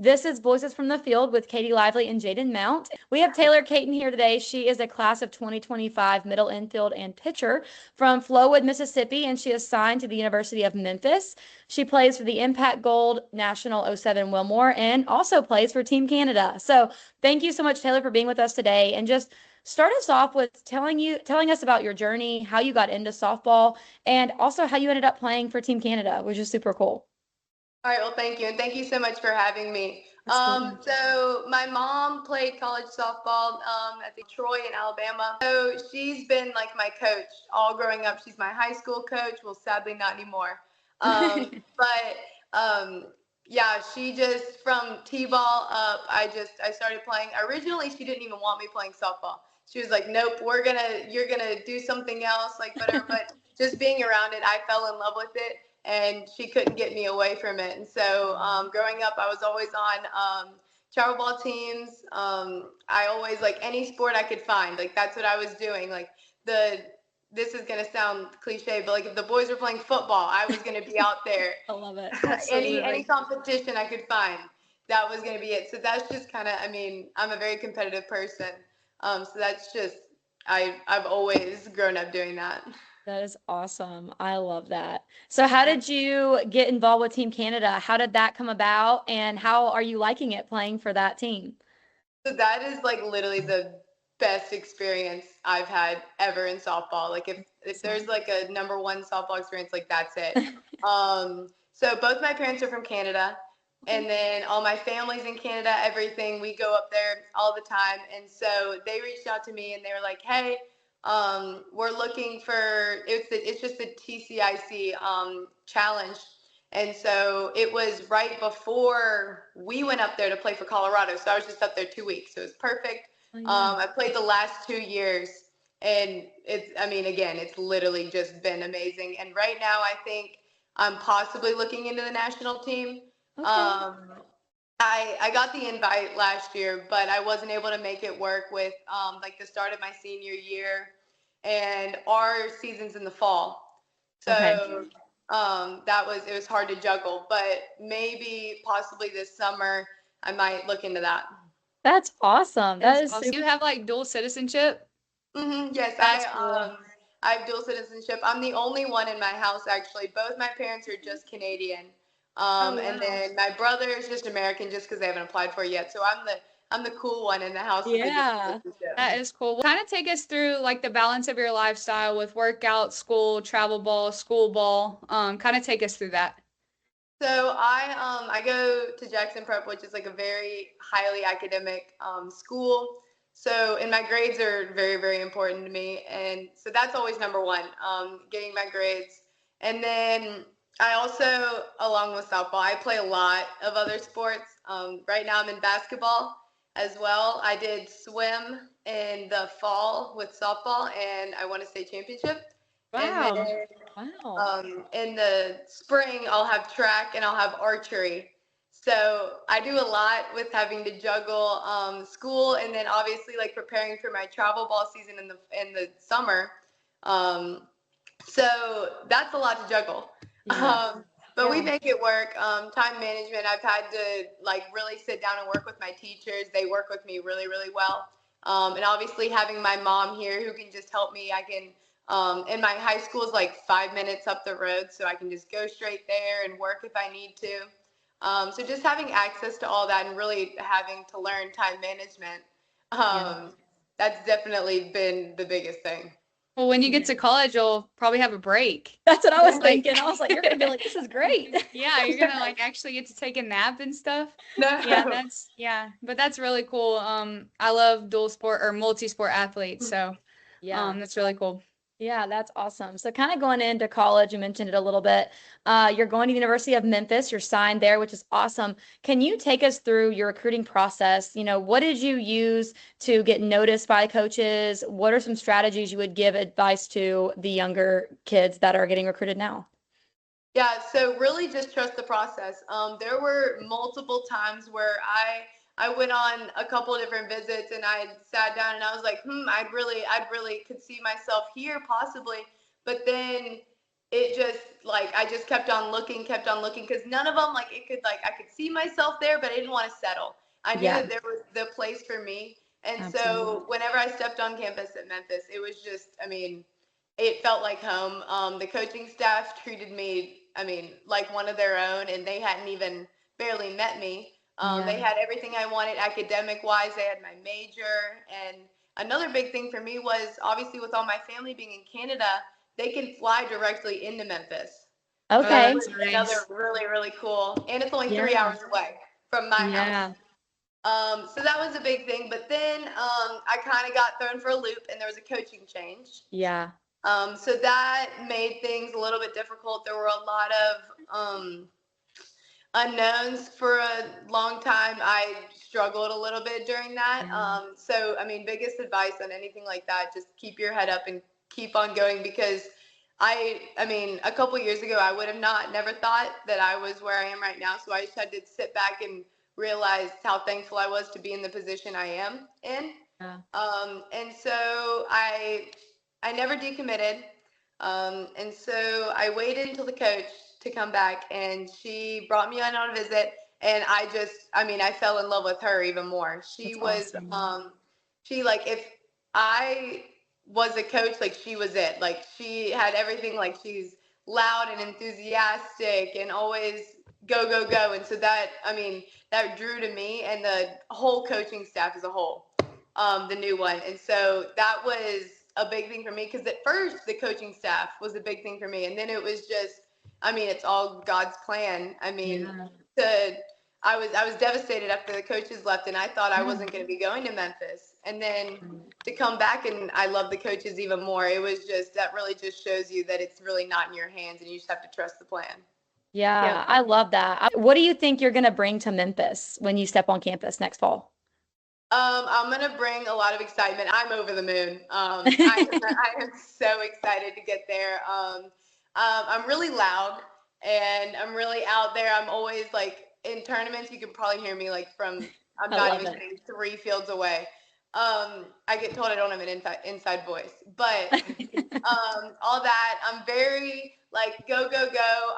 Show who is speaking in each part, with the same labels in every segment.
Speaker 1: This is Voices from the Field with Katie Lively and Jayden Mount. We have Taylor Caton here today. She is a class of 2025 middle infield and pitcher from Flowood, Mississippi, and she is signed to the University of Memphis. She plays for the Impact Gold National '07 Wilmore and also plays for Team Canada. So thank you so much, Taylor, for being with us today. And just start us off with telling us about your journey, how you got into softball, and also how you ended up playing for Team Canada, which is super cool.
Speaker 2: All right, well, thank you. And thank you so much for having me. So my mom played college softball at the Troy in Alabama. So she's been like my coach all growing up. She's my high school coach. Well, sadly, not anymore. Yeah, she just from T-ball up, I started playing. Originally, she didn't even want me playing softball. She was like, nope, you're going to do something else, like whatever. But just being around it, I fell in love with it. And she couldn't get me away from it. And so growing up, I was always on travel ball teams. I always, like, any sport I could find. Like, that's what I was doing. Like, this is going to sound cliche, but, like, if the boys were playing football, I was going to be out there.
Speaker 1: I love it.
Speaker 2: Any competition I could find, that was going to be it. So that's just kind of, I mean, I'm a very competitive person. So that's just, I've always grown up doing that.
Speaker 1: That is awesome. I love that. So how did you get involved with Team Canada? How did that come about? And how are you liking it playing for that team?
Speaker 2: So that is like literally the best experience I've had ever in softball. Like if there's like a number one softball experience, like that's it. So both my parents are from Canada, and then all my family's in Canada, everything. We go up there all the time. And so they reached out to me and they were like, hey, we're looking for, it's just the TCIC challenge. And so it was right before we went up there to play for Colorado. So I was just up there 2 weeks. So it was perfect. Oh, yeah. I played the last 2 years, and it's literally just been amazing. And right now I think I'm possibly looking into the national team. Okay. I got the invite last year, but I wasn't able to make it work with like the start of my senior year, and our season's in the fall. So okay. It was hard to juggle, but maybe possibly this summer I might look into that.
Speaker 1: That's awesome. That is
Speaker 3: awesome. You have like dual citizenship?
Speaker 2: Mm-hmm. Yes, I have dual citizenship. I'm the only one in my house, actually. Both my parents are just Canadian. And then my brother is just American, just because they haven't applied for it yet. So I'm the cool one in the house.
Speaker 1: Yeah,
Speaker 3: that is cool. Well, kind of take us through like the balance of your lifestyle with workout, school, travel ball, school ball. Kind of take us through that.
Speaker 2: So I go to Jackson Prep, which is like a very highly academic school. So, and my grades are very, very important to me. And so that's always number one, getting my grades. And then I also, along with softball, I play a lot of other sports. Right now I'm in basketball as well. I did swim in the fall with softball, and I won a state championship.
Speaker 1: Wow.
Speaker 2: And then, in the spring, I'll have track and I'll have archery. So I do a lot with having to juggle school, and then obviously like preparing for my travel ball season in the summer. So that's a lot to juggle. Yeah. But we make it work. Time management, I've had to like really sit down and work with my teachers. They work with me really, really well. And obviously having my mom here who can just help me, I can, and my high school is like 5 minutes up the road, so I can just go straight there and work if I need to. So just having access to all that and really having to learn time management, that's definitely been the biggest thing.
Speaker 3: Well, when you get to college, you'll probably have a break.
Speaker 1: That's what I was thinking. I was like, you're going to be like, this is great.
Speaker 3: Yeah, you're going to like actually get to take a nap and stuff.
Speaker 2: No.
Speaker 3: Yeah, but that's really cool. I love dual sport or multi-sport athletes, so that's really cool.
Speaker 1: Yeah, that's awesome. So kind of going into college, you mentioned it a little bit. You're going to the University of Memphis. You're signed there, which is awesome. Can you take us through your recruiting process? You know, what did you use to get noticed by coaches? What are some strategies you would give advice to the younger kids that are getting recruited now?
Speaker 2: Yeah, so really just trust the process. There were multiple times where I went on a couple of different visits, and I sat down and I was like, I'd really could see myself here possibly. But then it just like I just kept on looking because none of them like it could like I could see myself there, but I didn't want to settle. I knew
Speaker 1: Yeah,
Speaker 2: that there was the place for me. And
Speaker 1: absolutely.
Speaker 2: so whenever I stepped on campus at Memphis, it was just, I mean, it felt like home. The coaching staff treated me, I mean, like one of their own, and they hadn't even barely met me.
Speaker 1: Yeah.
Speaker 2: They had everything I wanted academic wise. They had my major. And another big thing for me was obviously with all my family being in Canada, they can fly directly into Memphis.
Speaker 3: Oh,
Speaker 2: So that
Speaker 1: Okay.
Speaker 3: that's
Speaker 2: was another
Speaker 3: nice.
Speaker 2: really, really cool. And it's only 3 hours
Speaker 1: Yeah.
Speaker 2: away from my house.
Speaker 1: Yeah.
Speaker 2: So that was a big thing. But then I kind of got thrown for a loop and there was a coaching change.
Speaker 1: Yeah.
Speaker 2: So that made things a little bit difficult. There were a lot of unknowns for a long time. I struggled a little bit during that.
Speaker 1: Yeah.
Speaker 2: So, I mean, biggest advice on anything like that, just keep your head up and keep on going because I mean, a couple years ago, I would have never thought that I was where I am right now. So I just had to sit back and realize how thankful I was to be in the position I am in.
Speaker 1: Yeah.
Speaker 2: And so I never decommitted. And so I waited until the coach to come back and she brought me on a visit and I mean, I fell in love with her even more. She
Speaker 1: That's
Speaker 2: was,
Speaker 1: awesome.
Speaker 2: she like, if I was a coach, like she was it. Like she had everything, like she's loud and enthusiastic and always go, go, go. And so that, I mean, that drew to me and the whole coaching staff as a whole, the new one. And so that was a big thing for me because at first the coaching staff was a big thing for me. And then it was just, I mean, it's all God's plan. I mean,
Speaker 1: Yeah.
Speaker 2: I was devastated after the coaches left and I thought I
Speaker 1: Yeah.
Speaker 2: wasn't going to be going to Memphis. And then to come back and I love the coaches even more. It was just, that really just shows you that it's really not in your hands and you just have to trust the plan.
Speaker 1: Yeah,
Speaker 3: Yep.
Speaker 1: I love that. What do you think you're going to bring to Memphis when you step on campus next fall?
Speaker 2: I'm gonna bring a lot of excitement. I'm over the moon. I am so excited to get there. I'm really loud and I'm really out there. I'm always like in tournaments. You can probably hear me like from I'm
Speaker 1: I
Speaker 2: not
Speaker 1: love
Speaker 2: even
Speaker 1: it.
Speaker 2: saying 3 fields away. I get told I don't have an inside voice, but all that. I'm very like go go go.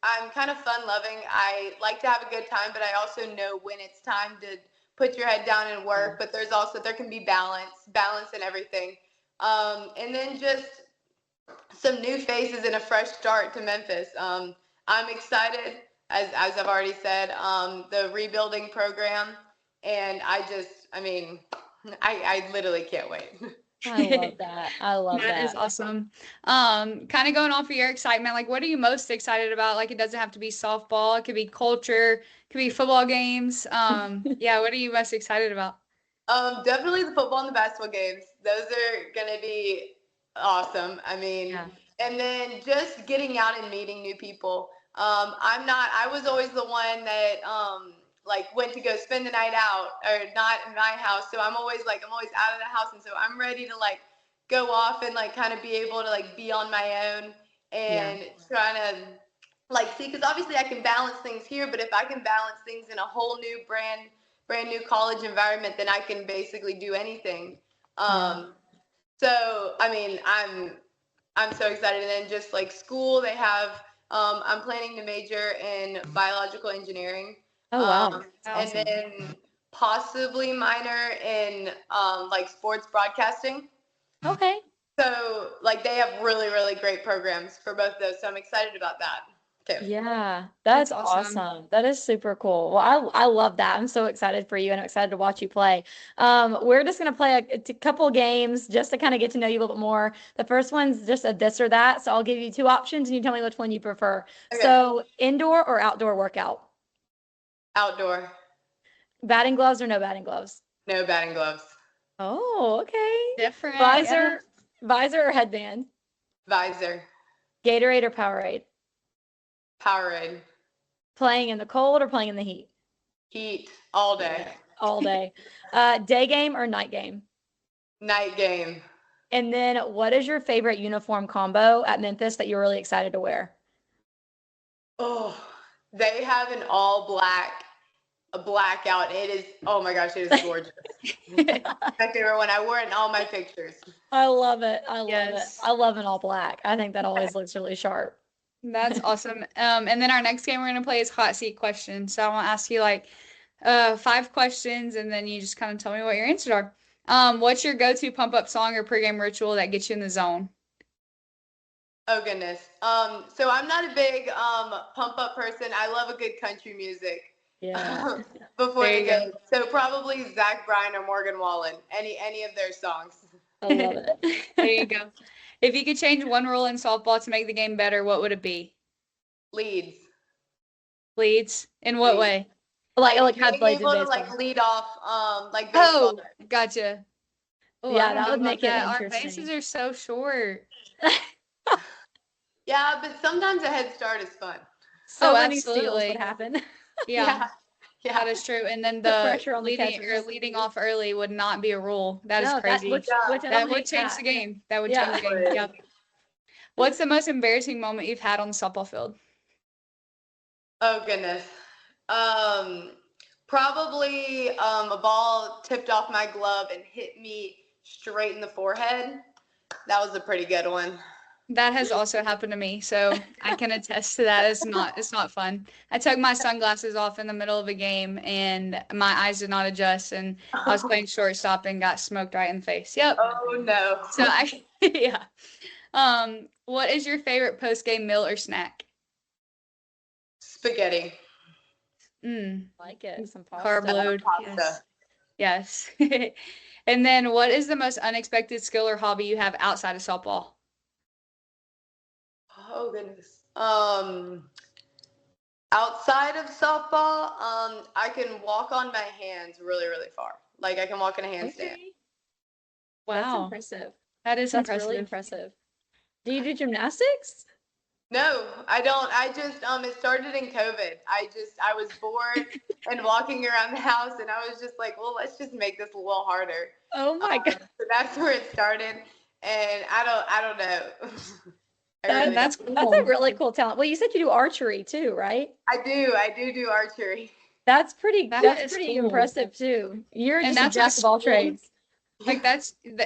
Speaker 2: I'm kind of fun loving. I like to have a good time, but I also know when it's time to put your head down and work. But there's also there can be balance and everything. And then just some new faces and a fresh start to Memphis. I'm excited, as I've already said, the rebuilding program, and I mean, I literally can't wait.
Speaker 1: I love that. I love
Speaker 3: That is
Speaker 1: that.
Speaker 3: awesome. Kind of going off of your excitement, like what are you most excited about? Like it doesn't have to be softball, it could be culture, it could be football games. Yeah, what are you most excited about?
Speaker 2: Definitely the football and the basketball games. Those are gonna be awesome. I mean,
Speaker 1: Yeah.
Speaker 2: and then just getting out and meeting new people. I was always the one that like went to go spend the night out or not in my house. So I'm always out of the house, and so I'm ready to like go off and like kind of be able to like be on my own
Speaker 1: Yeah.
Speaker 2: and trying to like see because obviously I can balance things here, but if I can balance things in a whole new brand new college environment, then I can basically do anything.
Speaker 1: Yeah.
Speaker 2: So I mean, I'm so excited. And then just like school, they have I'm planning to major in biological engineering,
Speaker 1: Oh, wow. That's
Speaker 2: and
Speaker 1: awesome.
Speaker 2: then possibly minor in like sports broadcasting.
Speaker 1: Okay.
Speaker 2: So like they have really really great programs for both of those. So I'm excited about that too.
Speaker 1: Yeah,
Speaker 3: That's
Speaker 1: that's
Speaker 3: awesome.
Speaker 1: awesome. That is super cool. Well, I love that. I'm so excited for you and I'm excited to watch you play. We're just gonna play a couple games just to kind of get to know you a little bit more. The first one's just a this or that. So I'll give you two options and you tell me which one you prefer.
Speaker 2: Okay,
Speaker 1: So indoor or outdoor workout?
Speaker 2: outdoor,
Speaker 1: Batting gloves or no batting gloves?
Speaker 2: no batting gloves,
Speaker 1: Oh, okay.
Speaker 3: Different, yeah.
Speaker 1: Visor or headband?
Speaker 2: visor,
Speaker 1: Gatorade or Powerade?
Speaker 2: Powerade,
Speaker 1: Playing in the cold or playing in the heat?
Speaker 2: heat all day,
Speaker 1: Yeah, all day. Day game or night game?
Speaker 2: night game.
Speaker 1: And then what is your favorite uniform combo at Memphis that you're really excited to wear?
Speaker 2: Oh, they have an all black a blackout. It is, oh my gosh, it is gorgeous. My favorite one. I wore it in all my pictures.
Speaker 1: I love it. I love it.
Speaker 3: Yes.
Speaker 1: I love an all black. I think that always looks really sharp.
Speaker 3: That's awesome. And then our next game we're gonna play is hot seat questions. So I want to ask you like 5 questions, and then you just kind of tell me what your answers are. What's your go-to pump up song or pregame ritual that gets you in the zone?
Speaker 2: Oh goodness. So I'm not a big pump up person. I love a good country music.
Speaker 1: Yeah.
Speaker 2: Before
Speaker 3: There
Speaker 2: the
Speaker 3: you go.
Speaker 2: game. So probably Zach Bryan or Morgan Wallen. Any of their songs.
Speaker 1: I love it.
Speaker 3: There you go. If you could change one rule in softball to make the game better, what would it be?
Speaker 2: Leads.
Speaker 3: Leads? In what
Speaker 2: Leads.
Speaker 3: way?
Speaker 1: Like how
Speaker 2: being
Speaker 1: blades
Speaker 2: able
Speaker 1: in
Speaker 2: to
Speaker 1: baseball.
Speaker 2: like lead off like baseball.
Speaker 3: Oh, gotcha. Oh,
Speaker 1: Yeah,
Speaker 3: I don't
Speaker 1: that
Speaker 3: know
Speaker 1: would
Speaker 3: about
Speaker 1: make it
Speaker 3: that. Our
Speaker 1: interesting.
Speaker 3: bases are so short.
Speaker 2: Yeah, but sometimes a head start is fun.
Speaker 1: So
Speaker 3: Oh,
Speaker 1: many steals
Speaker 3: absolutely.
Speaker 1: would happen.
Speaker 3: Yeah,
Speaker 2: Yeah.
Speaker 3: that is true. And then
Speaker 1: Put
Speaker 3: the
Speaker 1: pressure on the
Speaker 3: leading off early would not be a rule. That is
Speaker 1: No,
Speaker 3: crazy.
Speaker 1: which I
Speaker 3: That
Speaker 1: don't
Speaker 3: would
Speaker 1: hate
Speaker 3: change
Speaker 1: that.
Speaker 3: the game. That would
Speaker 1: Yeah.
Speaker 3: change the game. Yep. What's the most embarrassing moment you've had on the softball field?
Speaker 2: Oh goodness. Probably a ball tipped off my glove and hit me straight in the forehead. That was a pretty good one.
Speaker 3: That has also happened to me, so I can attest to that. It's not fun. I took my sunglasses off in the middle of a game, and my eyes did not adjust, and I was playing shortstop and got smoked right in the face. Yep.
Speaker 2: Oh no.
Speaker 3: So yeah. What is your favorite post-game meal or snack?
Speaker 2: Spaghetti.
Speaker 1: Like it. Some pasta.
Speaker 3: Carb load.
Speaker 2: Pasta.
Speaker 3: Yes. And then what is the most unexpected skill or hobby you have outside of softball?
Speaker 2: Oh goodness. Outside of softball, I can walk on my hands really, really far. Like I can walk in a handstand.
Speaker 1: Okay. That's
Speaker 3: Wow.
Speaker 1: impressive.
Speaker 3: That is
Speaker 1: That's
Speaker 3: impressive.
Speaker 1: really impressive. Do you do gymnastics?
Speaker 2: No, I don't. I just it started in COVID. I was bored and walking around the house, and I was just like, well, let's just make this a little harder.
Speaker 1: Oh my God.
Speaker 2: So that's where it started, and I don't know.
Speaker 3: That's cool.
Speaker 1: That's a really cool talent. Well, you said you do archery too, right?
Speaker 2: I do archery.
Speaker 1: That's pretty
Speaker 3: That is
Speaker 1: pretty
Speaker 3: cool.
Speaker 1: impressive too. You're
Speaker 3: And
Speaker 1: just a
Speaker 3: that's
Speaker 1: jack of all
Speaker 3: school?
Speaker 1: trades.
Speaker 3: Like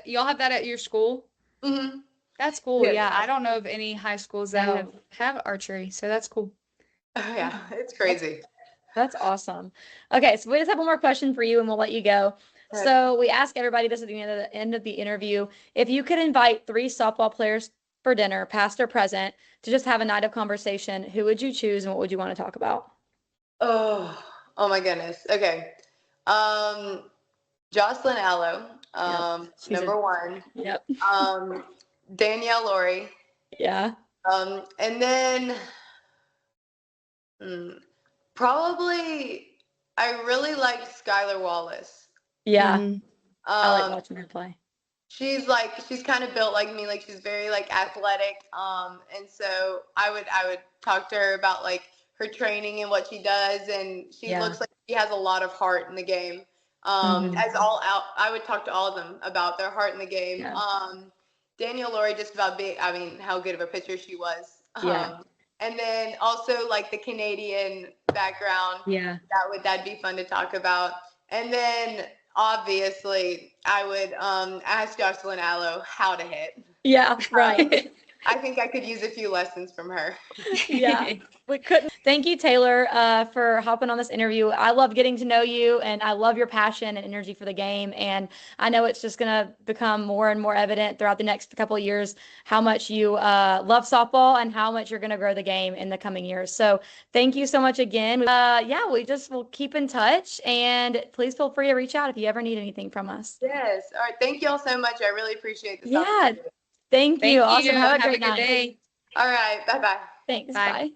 Speaker 3: y'all have that at your school?
Speaker 2: Hmm.
Speaker 3: That's cool.
Speaker 2: Yes.
Speaker 3: Yeah, I don't know of any high schools that
Speaker 1: No.
Speaker 3: have archery, so that's cool.
Speaker 2: Oh yeah, it's crazy.
Speaker 1: That's awesome. Okay, so we just have one more question for you and we'll let you go.
Speaker 2: Okay.
Speaker 1: So we ask everybody this at the end of the interview. If you could invite 3 softball players for dinner, past or present, to just have a night of conversation, who would you choose and what would you want to talk about?
Speaker 2: Oh my goodness. Okay. Jocelyn Allo,
Speaker 1: she's
Speaker 2: number 1.
Speaker 1: Yep.
Speaker 2: Danielle Laurie.
Speaker 1: Yeah.
Speaker 2: And then probably I really liked Skylar Wallace.
Speaker 1: Yeah.
Speaker 3: Mhm.
Speaker 1: I like watching her play.
Speaker 2: She's kind of built like me, like she's very like athletic. And so I would talk to her about like her training and what she does, and she
Speaker 1: Yeah.
Speaker 2: looks like she has a lot of heart in the game. I would talk to all of them about their heart in the game.
Speaker 1: Yeah.
Speaker 2: Danielle Laurie, just about how good of a pitcher she was.
Speaker 1: Yeah.
Speaker 2: And then also like the Canadian background.
Speaker 1: Yeah.
Speaker 2: That'd be fun to talk about. And then obviously I would ask Jocelyn Allo how to hit.
Speaker 1: Yeah, right.
Speaker 2: I think I could use a few lessons from her.
Speaker 1: Yeah, we couldn't. Thank you, Taylor, for hopping on this interview. I love getting to know you, and I love your passion and energy for the game. And I know it's just going to become more and more evident throughout the next couple of years how much you love softball and how much you're going to grow the game in the coming years. So thank you so much again. We'll keep in touch, and please feel free to reach out if you ever need anything from us.
Speaker 2: Yes. All right. Thank you all so much. I really appreciate this.
Speaker 1: Yeah.
Speaker 2: opportunity.
Speaker 1: Thank you. Awesome. Have a
Speaker 3: Have
Speaker 1: great
Speaker 3: a good
Speaker 1: night.
Speaker 3: day.
Speaker 2: All right. Bye-bye.
Speaker 1: Thanks.
Speaker 3: Bye.
Speaker 1: Bye.